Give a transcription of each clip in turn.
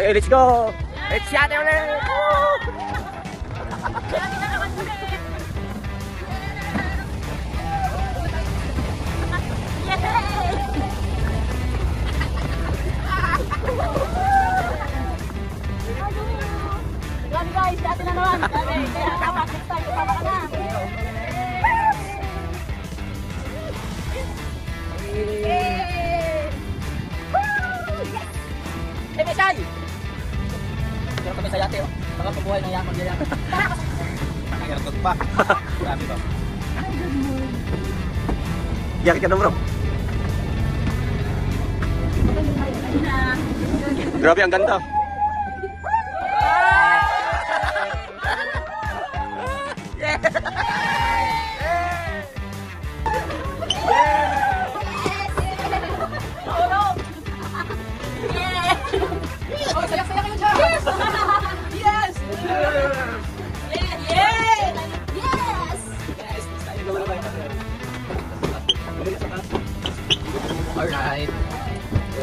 Okay, let's go! Let's yate ulit! Yan guys, dati na naman. Kaya tama, next time, tama ka na. Hey, Mesay! Pero kami sa yate, oh. Baka pabuhay ng yakon nila. Nakakirtog pa. Grabe ba? Yakit ka na bro. Grabe, ang ganda. Alright.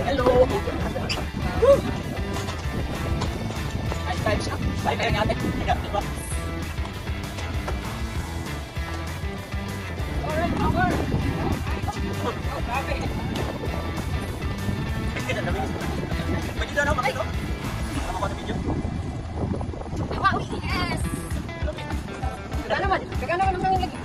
Hello. High five siya. High five natin. Diba? Alright, power. Okay. Pwede doon ako makito? Tama ko na video. Wow, yes! Kagana naman ang lagi.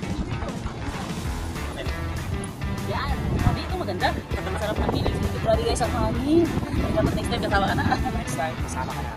Yan. Dito maganda. Masarap ang feelings dito. Grabe guys ang hangin. Dapat next time kasama ka na. Next time, kasama ka na.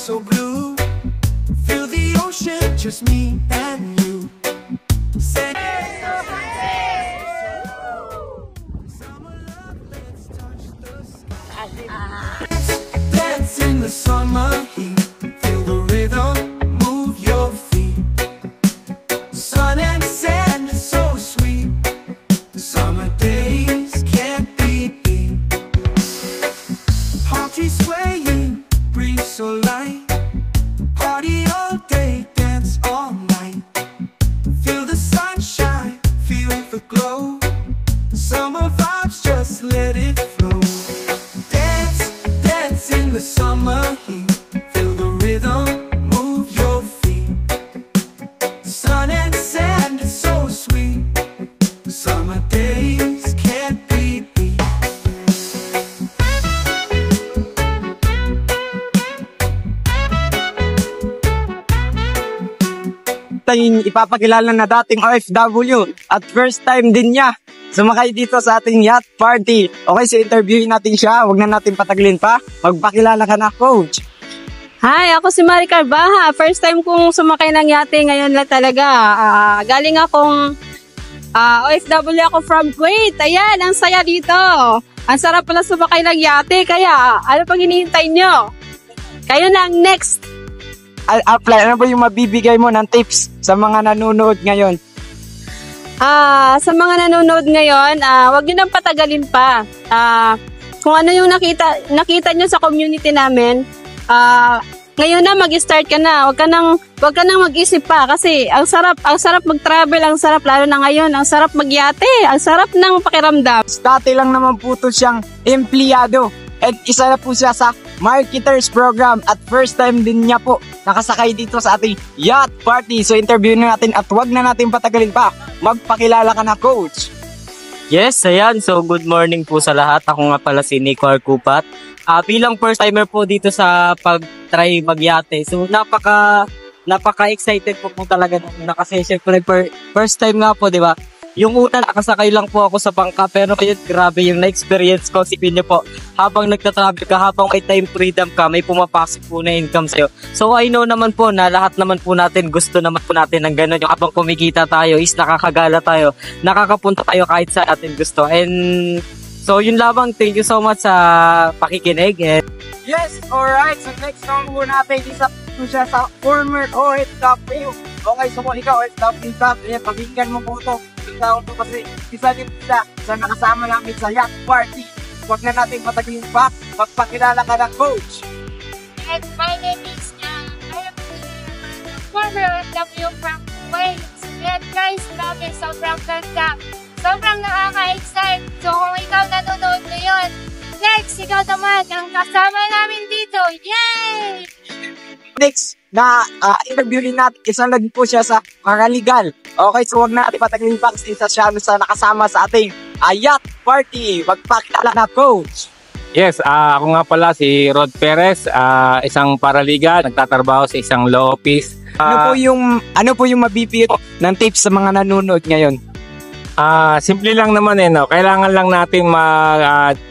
So blue, feel the ocean, just me and you. Summer love, let's touch the sky. Dance in the summer heat, feel the rhythm, move your feet. Sun and sand is so sweet, the summer days can't be beat. Palm trees swaying, breeze so light. Party all day, dance all night. Feel the sunshine, feel the glow. Summer vibes, just let it flow. Dance, dance in the summer heat. Feel the rhythm, move your feet. Sun and sand is so sweet. Summer days can't be beat. Tayong ipapakilala na dating OFW at first time din niya sumakay dito sa ating yacht party. Okay, so interviewin natin siya. Huwag na natin pataglin pa. Magpakilala ka na, coach. Hi, ako si Mari Carbaha. First time kong sumakay ng yate ngayon lang talaga. Galing akong OFW ako from Kuwait. Ayan, ang saya dito. Ang sarap pala sumakay ng yate. Kaya, ano pang hinihintay nyo? Kayo na ang next. Apply, ano ba yung mabibigay mo ng tips sa mga nanonood ngayon? Sa mga nanonood ngayon, wag nyo nang patagalin pa. Kung ano yung nakita nyo sa community namin, ngayon na mag-start ka na. Wag ka nang mag-isip pa kasi ang sarap mag-travel, ang sarap lalo na ngayon, ang sarap magyate, ang sarap ng pakiramdam. Dati lang naman po to siyang empleyado at isa na po siya sa marketers program at first time din niya po nakasakay dito sa ating yacht party. So interview na natin at wag na natin patagalin pa. Magpakilala ka na, coach. Yes, ayan. So good morning po sa lahat. Ako nga pala si Nico Arcupat. Bilang first timer po dito sa pag-try magyate. So napaka-excited po talaga na kasi syempre first time nga po, di ba? Yung una, nakasakay lang po ako sa bangka, pero yun, grabe yung na-experience ko. Sipin niyo po, habang nagtatravel ka, habang may time freedom ka, may pumapasok po na income sa'yo. So I know naman po na lahat naman po natin, gusto naman po natin ng gano'n. Yung habang kumikita tayo, is nakakagala tayo, nakakapunta tayo kahit sa atin gusto. And so yun lamang, thank you so much sa pakikinig. And Yes, alright. So next song po natin, isa po siya sa former OFW. Okay, so kung ikaw OFW ka, pakinggan mo po ito. Ikaw to kasi isa din siya sa nakasama namin sa yacht party. Huwag na natin patagalin pa, magpakilala ka ng coach. And my name is I am former OFW from Wales. And guys, grabe, sobrang ganda. Sobrang nakaka-excite. So kung ikaw nanonood ngayon, next, ikaw naman ang kasama namin dito. Yay! Next na interviewin natin, isang lagi po siya sa Paralegal. Okay, so huwag na natin patagalin pa kasi isa siya sa nakasama sa ating yacht party. Magpakilala na coach. Yes, ako nga pala si Rod Perez, isang paralegal, nagtatrabaho sa isang law office. Ano po yung mabibigay ng tips sa mga nanonood ngayon? Simple lang naman no? Kailangan lang natin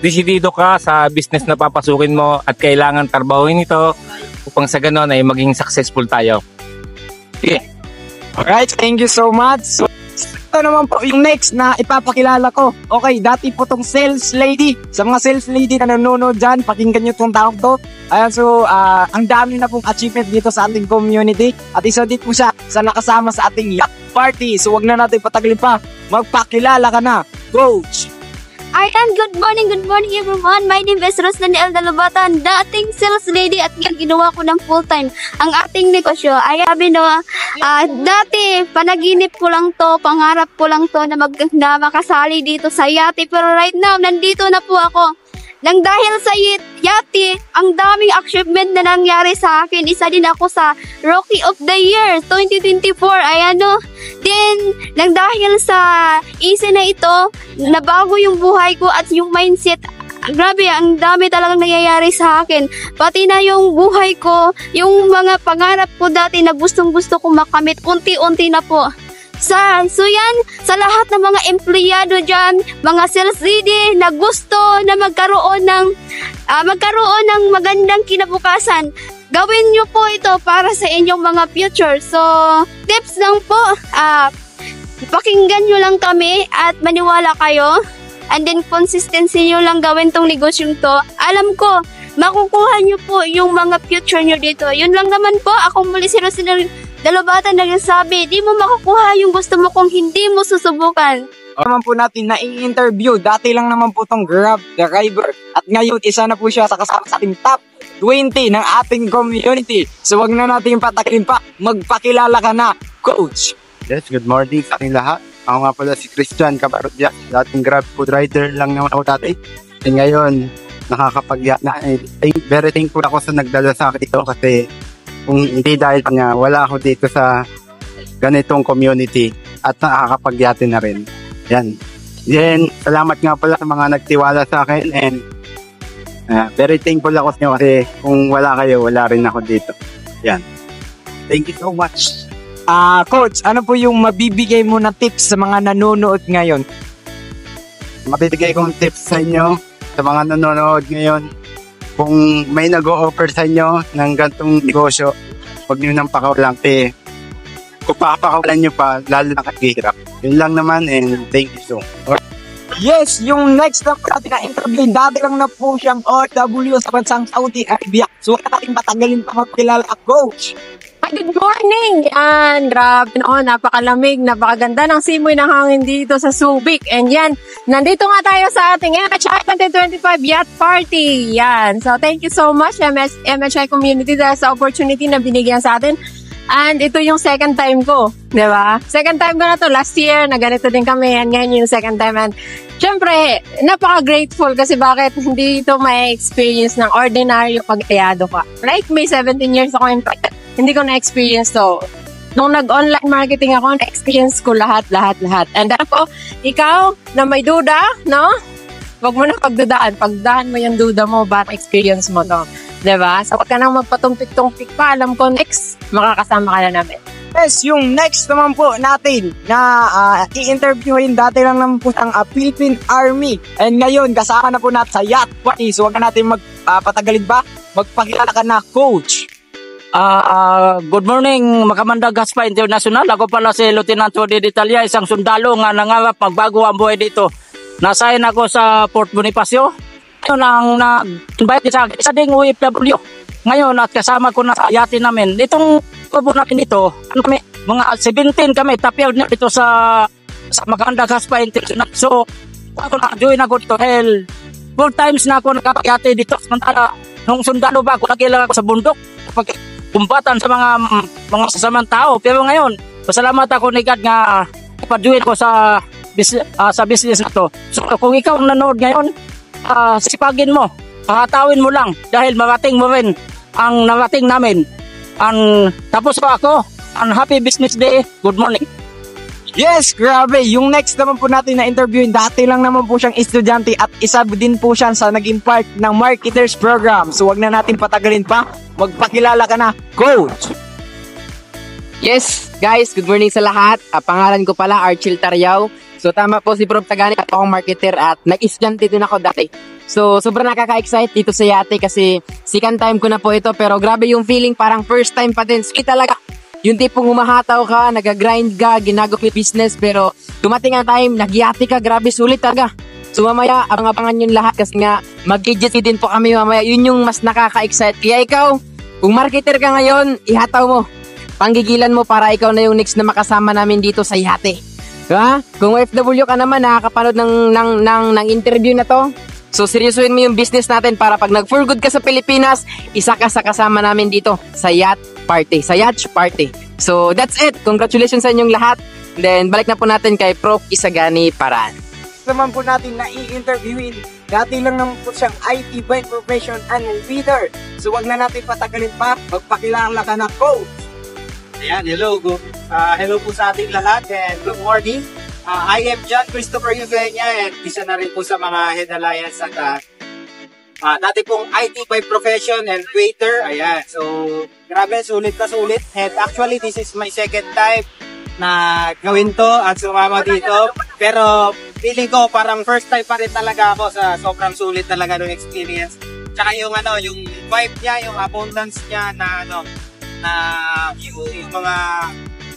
desidido ka sa business na papasukin mo at kailangan trabahuin ito upang sa ganon ay maging successful tayo. Sige. Alright, thank you so much. So, ito naman po yung next na ipapakilala ko. Okay, dati po tong sales lady. Sa mga sales lady na nanonood dyan, pakinggan nyo itong taong to. Ayan, so, ang dami na pong achievement dito sa ating community. At isa din po siya sa nakasama sa ating yacht party. So, wag na natin patagalin pa. Magpakilala ka na, coach. Ayan, good morning everyone. My name is Roslyn L. Dalubatan, dating sales lady at ngayon ginawa ko ng full-time ang ating negosyo. Ay, sabi dati panaginip ko lang to, pangarap ko lang to na makasali dito sa yate. Pero right now, nandito na po ako. Nang dahil sa yate, ang daming achievement na nangyari sa akin. Isa din ako sa Rookie of the Year 2024. Ayan Then, nang dahil sa easy na ito, nabago yung buhay ko at yung mindset. Grabe, ang dami talagang nangyayari sa akin. Pati na yung buhay ko, yung mga pangarap ko dati na gustong-gusto kong makamit, unti-unti na po. So yan, sa lahat ng mga empleyado dyan, mga sales lady na gusto na magkaroon ng magandang kinabukasan, gawin nyo po ito para sa inyong mga future. So, tips lang po, pakinggan nyo lang kami at maniwala kayo. And then, consistency nyo lang gawin tong negosyong to. Alam ko, makukuha nyo po yung mga future nyo dito. Yun lang naman po, ako muli si Roslyn Dalubatan nagsasabi, di mo makukuha yung gusto mo kung hindi mo susubukan. Naman po natin na i-interview. Dati lang naman po tong Grab driver. At ngayon, isa na po siya sa kasama sa ating top 20 ng ating community. So wag na natin patagalin pa. Magpakilala ka na, coach. Yes, good morning sa ating lahat. Ako nga pala si Christian Cabarodias. Dating Grab food rider lang naman ako dati. At ngayon, very thankful ako sa nagdala sa akin ito kasi kung hindi dahil niya, wala ako dito sa ganitong community at nakakapagyate na rin. Yan. Then, salamat nga pala sa mga nagtiwala sa akin and very thankful ako sa inyo kasi kung wala kayo, wala rin ako dito. Yan. Thank you so much. Coach, ano po yung mabibigay mo na tips sa mga nanonood ngayon? Mabibigay kong tips sa inyo, sa mga nanonood ngayon, kung may nag-o-offer sa inyo ng gantong negosyo, huwag nyo nang pakawalan. Kung papakawalan nyo pa, lalo na kaghihirap. Yun lang naman and thank you so much. Yes, yung next na natin na interview, dati lang na po siyang OFW sa bansang Saudi Arabia. So, natin patagalin pa magkilala, coach. Good morning! And grabe napakalamig, napakaganda ng simoy ng hangin dito sa Subic. And yan, nandito nga tayo sa ating MHI 2025 Yacht Party. Yan. So, thank you so much MHI community dahil sa opportunity na binigyan sa atin. And ito yung second time ko, di ba? Second time ko na to. Last year, na ganito din kami. And ngayon yung second time. And syempre, napaka-grateful kasi bakit hindi ito may experience ng ordinaryo pag-ayado ka. Like, may 17 years ako in hindi ko na-experience to. Nung nag-online marketing ako, na-experience ko lahat. And ako, ikaw na may duda, no? Huwag mo na pagdudaan. Pagdaan mo yung duda mo, baka experience mo to. Diba? So, huwag ka nang magpatumpik-tumpik pa. Alam ko, next, makakasama ka na namin. Yes, yung next naman po natin na i-interviewin, dati lang naman po ang Philippine Army. And ngayon, kasama na po natin sa Yacht Party. So, wag na natin magpatagalin ba? Magpakilala ka na, Coach. Good morning, Makamanda Gaspa International. Ako pala si Lieutenant Wadi Detalya, isang sundalo nga nangarap magbago ang buhay dito. Nasayin ako sa Port Bonifacio. Ngayon ang nag-invite sa isa ding OFW. Ngayon at kasama ko na sa yate namin. Itong kubo natin dito, kami, mga 17 kami, tapyaw na dito sa Makamanda Gaspa International. So, ako na-join ako dito dahil 4 times na ako nakapayate dito. Samantala, nung sundalo ba ako, nagilang ako sa bundok. Kumpatan sa mga sasamang tao. Pero ngayon, pasalamat ako ni God nga ipaduin ko sa business na to. So kung ikaw nanood ngayon, sipagin mo, pakatawin mo lang dahil marating mo rin ang narating namin. Tapos pa ako, happy business day, good morning. Yes, grabe. Yung next naman po natin na interviewin, dati lang naman po siyang estudyante at isa din po siya sa naging part ng Marketers Program. So wag na natin patagalin pa, magpakilala ka na, Coach. Yes, guys, good morning sa lahat. Pangalan ko pala Archil Taryao. So tama po si Prof. Tagani at akong marketer at nag-estudyante din ako dati. So sobrang nakaka-excite dito sa yate kasi second time ko na po ito pero grabe yung feeling, parang first time pa din. Sweet talaga. Yung tipong humahataw ka, nag-grind ka, ginagawa yung business, pero dumating ang time, nagyati ka, grabe, sulit talaga. So mamaya, abang-abangan yung lahat kasi nga, mag-agency din po kami mamaya. Yun yung mas nakaka-excite. Kaya ikaw, kung marketer ka ngayon, ihataw mo. Panggigilan mo para ikaw na yung next na makasama namin dito sa yate. Diba? Kung OFW ka naman, nakakapanood ng interview na to, so seryosuhin mo yung business natin para pag nag-for good ka sa Pilipinas, isa ka sa kasama namin dito sa Yacht Party, sa Yacht Party. So that's it. Congratulations sa inyong lahat. Then balik na po natin kay Prof. Isagani Paraan. Naman po natin na i-interviewin. Dati lang naman po siyang IT by profession and leader. So wag na natin patagalin pa, magpakilala ka na, Coach. Ayan, hello. Hello po sa ating lahat and good morning. I am John Christopher Eugenia and isa na rin po sa mga Head Alliance at dati pong IT by profession and waiter. Ayan, so grabe, sulit na sulit. And actually, this is my second time na gawin to at sumama dito. Pero feeling ko parang first time pa rin talaga ako sa sobrang sulit talaga ng experience. Tsaka yung yung vibe niya, yung abundance niya na yung mga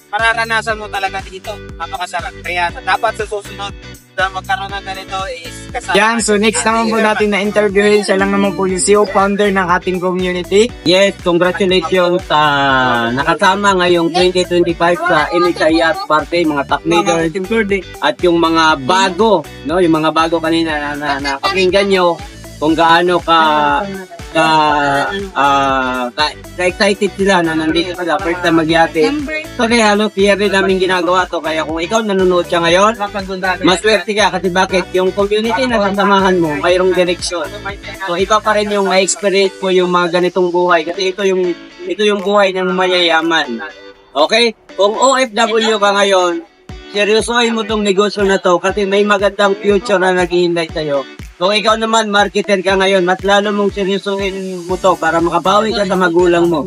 mararanasan mo talaga dito. Napakasarap. Kaya dapat sa susunod na magkaroon ng ganito is kasama. Yan, so next naman po natin na interviewin. Siya lang naman po yung CEO founder ng ating community. Yes, congratulations sa nakasama ngayong 2025 sa MHI Yacht Party, mga top leaders at yung mga bago, no, yung mga bago kanina na pakinggan nyo kung gaano excited sila na nandito sila first time magyate. So kaya halos year rin namin ginagawa to, kaya kung ikaw nanonood siya ngayon, maswerte ka kasi bakit yung community na sasamahan mo mayroong direksyon. So iba pa rin yung ma-experience ko yung mga ganitong buhay kasi ito yung buhay ng mayayaman. Okay? Kung OFW ka ngayon, seryosohin mo tong negosyo na to kasi may magandang future na naghihintay sa'yo. Kung ikaw naman, marketer ka ngayon, mas lalo mong seryosohin mo to para makabawi ka sa magulang mo.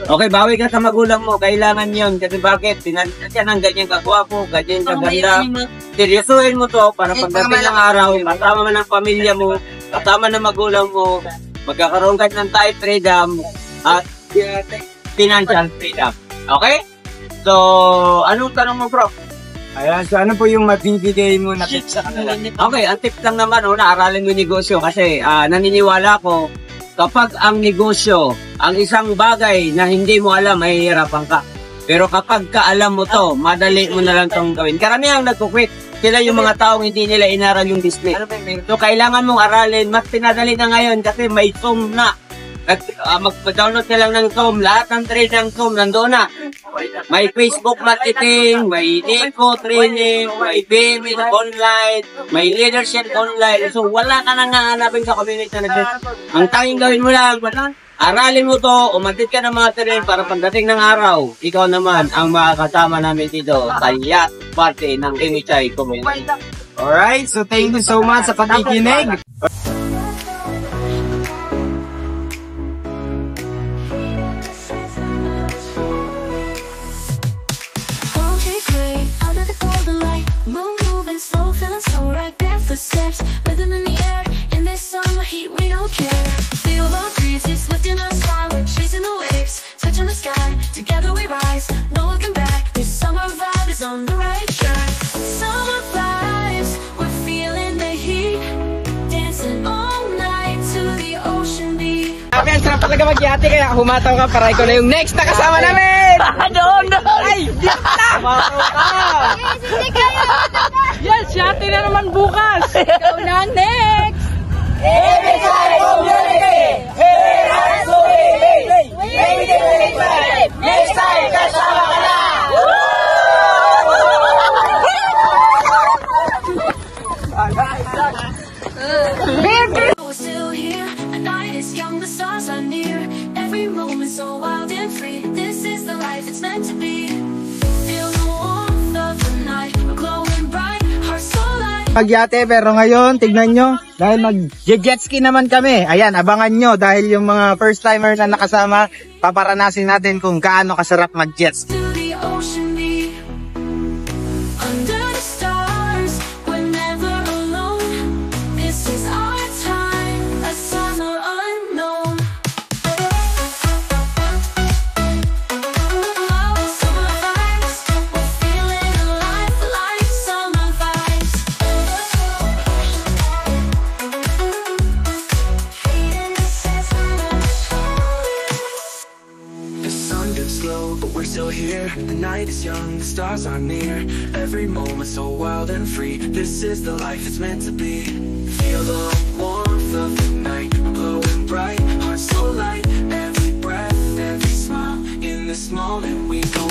Okay, bawi ka sa magulang mo, kailangan yon. Kasi bakit? Pinalitan ka ng ganyan kagwapo, ganyan kaganda. Seryosohin mo to para pagdating ng araw, kasama man ng pamilya mo, kasama ng magulang mo, magkakaroon ka ng time freedom at financial freedom. Okay? So, anong tanong mo, bro? Ayan, so ano po yung mabibigay mo na tips sa kanila? Okay, ang tip lang naman, aralin mo yung negosyo kasi naniniwala ko kapag ang negosyo, ang isang bagay na hindi mo alam, mahihirapan ka. Pero kapag ka alam mo to, madali mo na lang itong gawin. Karamihan nagkukwit. Sila yung mga taong hindi nila inaral yung business. So kailangan mong aralin, mas pinadali na ngayon kasi may Zoom na. Mag-download ka lang ng Zoom, lahat ng trade ng Zoom nandoon na. May Facebook marketing, may Nico training, may business online, may leadership online. So wala ka nang hahanapin sa community na ang tanging gawin mo lang, aralin mo to, umatid ka ng mga train para pagdating ng araw, ikaw naman ang makakasama namin dito sa Yacht Party ng MHI Community. Alright, so thank you so much sa pakikinig. skies, no looking back. This summer vibe is on the right track. Summer vibes, we're feeling the heat. Dancing all night to the ocean beat. Sabi, ang sarap talaga mag-yate kaya humataw ka para ikaw na yung next na kasama namin! Doon! Ay, di na! Humataw ka! Hindi kayo! Yes, yate na naman bukas! Ikaw na ang next! Ibigay Community! Next time, kasama ka na! We're still here, the night is young, the stars are near. Every moment so wild and free. This is the life it's meant to be. Feel the warmth of the night, we're glowing bright, hearts so light. Magyate, pero ngayon, tignan nyo, dahil mag-jetski naman kami. Ayan, abangan nyo, dahil yung mga first timer na nakasama, paparanasin natin kung gaano kasarap mag-jetski. To the ocean beat. Under the stars, we're never alone. This is our time, a summer unknown. Summer vibes, we're feeling alive like summer vibes. The sun dips low, but we're still here. The night is young, the stars are near. Every moment so wild and free. This is the life it's meant to be. Feel the warmth of the night, glowing bright, hearts so light. Every breath, every smile. In this moment we go